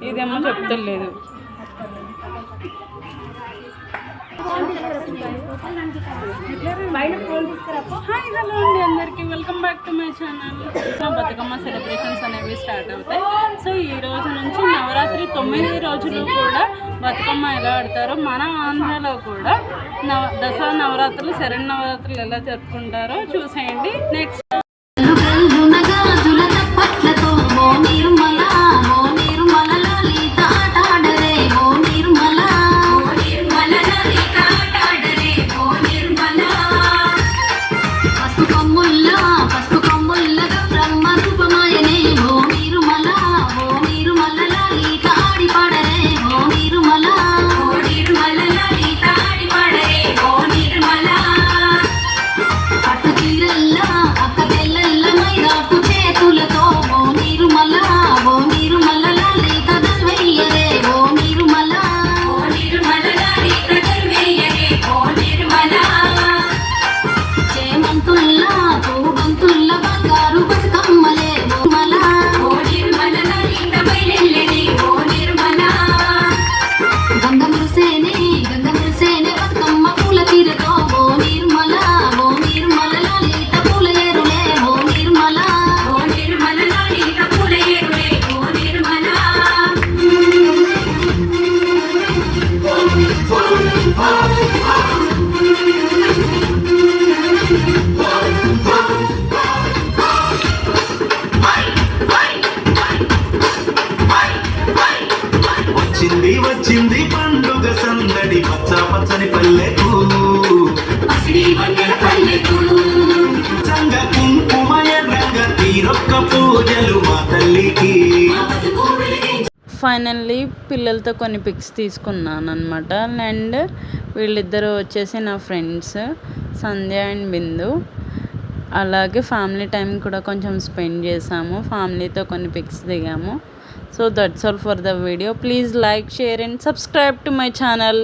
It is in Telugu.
ఇదేమో చెప్తలేదు. హాయ్ హలో అండి అందరికీ, welcome back to my channel. Bathukamma celebrations అనేవి స్టార్ట్ అవుతాయి. సో ఈ రోజు నుంచి నవరాత్రి 9 రోజులు కూడా బతుకమ్మ ఎలా ఆడతారో, మన ఆంధ్రాలో కూడా దసరా నవరాత్రులు, శరన్నవరాత్రులు ఎలా జరుపుకుంటారో చూసేయండి. నెక్స్ట్ వచ్చింది పండుగ సందడి, పచ్చ పచ్చని పల్లెకు సంగ కుంకుమయ రంగ తీరొక్క పూజలు మా తల్లికి. ఫైనల్లీ పిల్లలతో కొన్ని పిక్స్ తీసుకున్నాను అనమాట. అండ్ వీళ్ళిద్దరూ వచ్చేసి నా ఫ్రెండ్స్ సంధ్య అండ్ బిందు. అలాగే ఫ్యామిలీ టైం కూడా కొంచెం స్పెండ్ చేసాము, ఫ్యామిలీతో కొన్ని పిక్స్ దిగాము. So that's all for the video. Please like, share and subscribe to my channel.